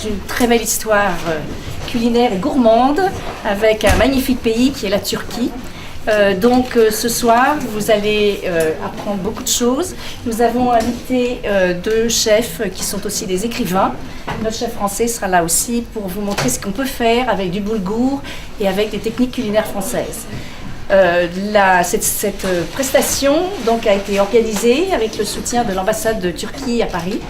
Une très belle histoire culinaire et gourmande avec un magnifique pays qui est la Turquie. Ce soir, vous allez apprendre beaucoup de choses. Nous avons invité deux chefs qui sont aussi des écrivains. Notre chef français sera là aussi pour vous montrer ce qu'on peut faire avec du boulgour et avec des techniques culinaires françaises. Cette prestation donc, a été organisée avec le soutien de l'ambassade de Turquie à Paris.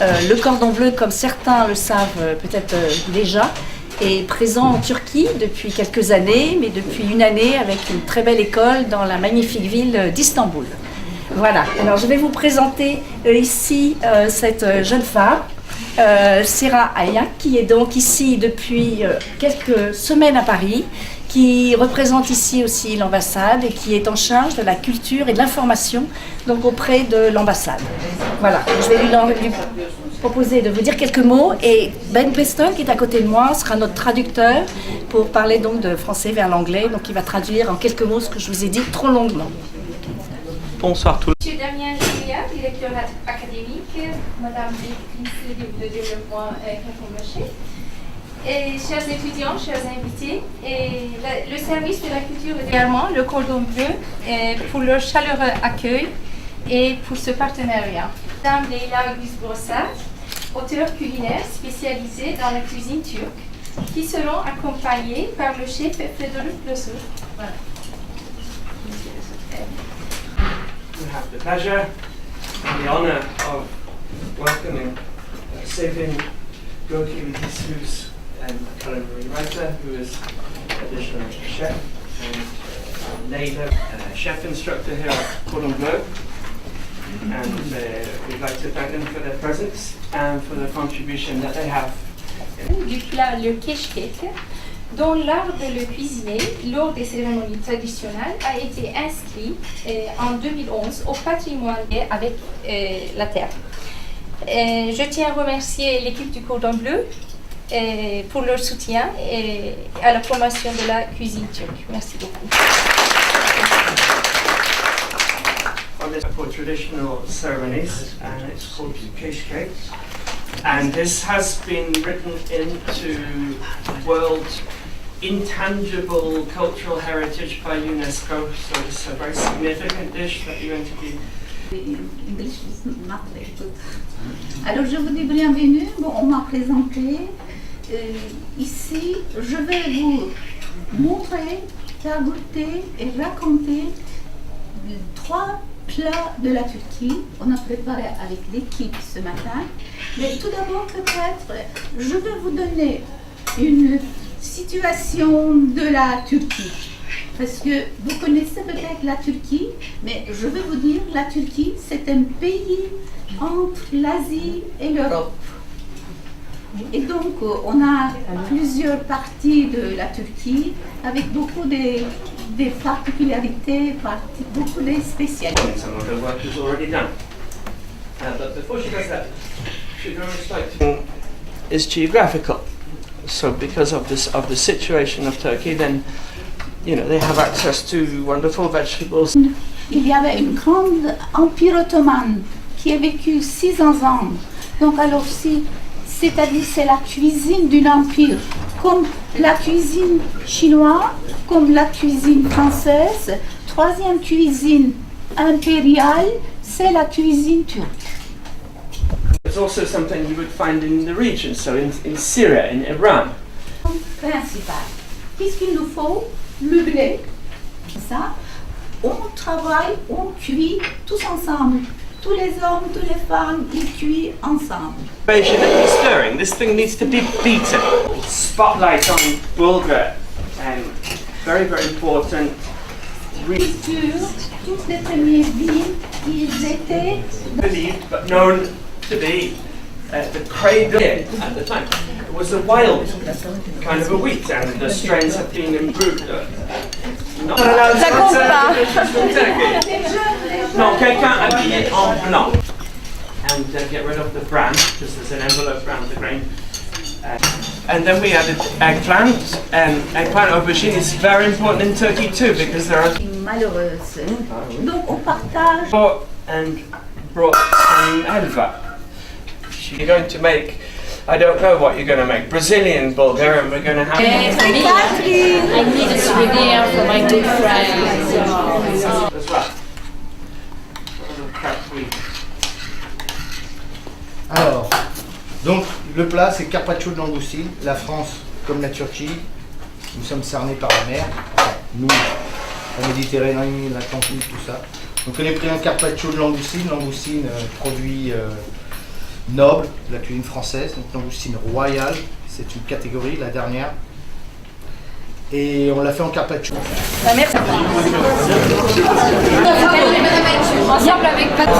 Le Cordon Bleu, comme certains le savent peut-être déjà, est présent en Turquie depuis quelques années, mais depuis une année avec une très belle école dans la magnifique ville d'Istanbul. Voilà, alors je vais vous présenter ici cette jeune femme, Sera Ayak, qui est donc ici depuis quelques semaines à Paris, qui représente ici aussi l'ambassade et qui est en charge de la culture et de l'information donc auprès de l'ambassade. Voilà, je vais lui proposer de vous dire quelques mots et Ben Peston qui est à côté de moi sera notre traducteur pour parler donc de français vers l'anglais, donc il va traduire en quelques mots ce que je vous ai dit trop longuement. Bonsoir tout le monde. Monsieur Damien Julia, directeur académique, Madame directrice de développement Kafomaché. Et chers étudiants, chers invités, et le service de la culture et également le Cordon Bleu pour leur chaleureux accueil et pour ce partenariat. Madame Leyla Güzbrossat, auteure culinaire spécialisée dans la cuisine turque, qui seront accompagnés par le chef Frédéric Lesour. Voilà. We have the pleasure and the honor of welcoming Sevin Gökçe, who's a culinary writer, who is additional chef, and Leyla, chef instructor here at Cordon Bleu. And we'd like to thank them for their presence and for the contribution that they have. Du plat le keşkek, dont l'art de le cuisiner lors des cérémonies traditionnelles a été inscrit en 2011 au patrimoine avec la terre. Je tiens à remercier l'équipe du Cordon Bleu pour leur soutien et à la promotion de la cuisine turque. Merci beaucoup. For traditional ceremonies, and it's called keşkek. And this has been written into World Intangible Cultural Heritage by UNESCO, so it's a very significant dish that you're going to be. English is not very good. Alors je vous dis bienvenue, bon, on m'a présenté. Ici, je vais vous montrer, faire goûter et raconter 3 plats de la Turquie. On a préparé avec l'équipe ce matin. Mais tout d'abord, peut-être, je vais vous donner une situation de la Turquie. Parce que vous connaissez peut-être la Turquie, mais je vais vous dire, la Turquie, c'est un pays entre l'Asie et l'Europe. Et donc, on a plusieurs parties de la Turquie avec beaucoup des particularités, beaucoup de spécialités. Some of the work is already done. But before she does that, she'd very much like to. Is geographical. So because of the situation of Turkey, then they have access to wonderful vegetables. Il y avait un grand empire ottoman qui a vécu 600 ans. Donc alors c'est-à-dire c'est la cuisine d'un empire, comme la cuisine chinoise, comme la cuisine française. Troisième cuisine impériale, c'est la cuisine turque. It's also something you would find in the region, so in Syria, in Iran. Principal. Qu'est-ce qu'il nous faut? Le blé. Ça, on travaille, on cuit tous ensemble. Tous les hommes, toutes les femmes, ils cuisent ensemble. Stirring. This thing needs to be beaten. Spotlight on bulgur, and very, very important. Toutes les premières villes, ils étaient Believed but known to be the cradle at the time. It was a wild kind of a wheat, and the strains have been improved. Ça compte pas. Non, quelqu'un habillé en blanc. And get rid of the bran, because there's an envelope around the grain. And then we added eggplant, and eggplant aubergine is very important in Turkey too, because there are malheureuses. Donc on partage. and brought some helva. You're going to make I don't know what you're going to make. Brazilian bulgur, and we're going to have. I need a souvenir for my good friends. As well. A little crab wheat. Alors, donc le plat c'est carpaccio de langoustine. La France, comme la Turquie, nous sommes cernés par la mer. Enfin, nous, la Méditerranée, l'Atlantique, tout ça. Donc on a pris un carpaccio de langoustine. Langoustine, produit noble de la cuisine française. Donc langoustine royale, c'est une catégorie, la dernière. Et on l'a fait en carpaccio. La mère, ensemble avec Patrick.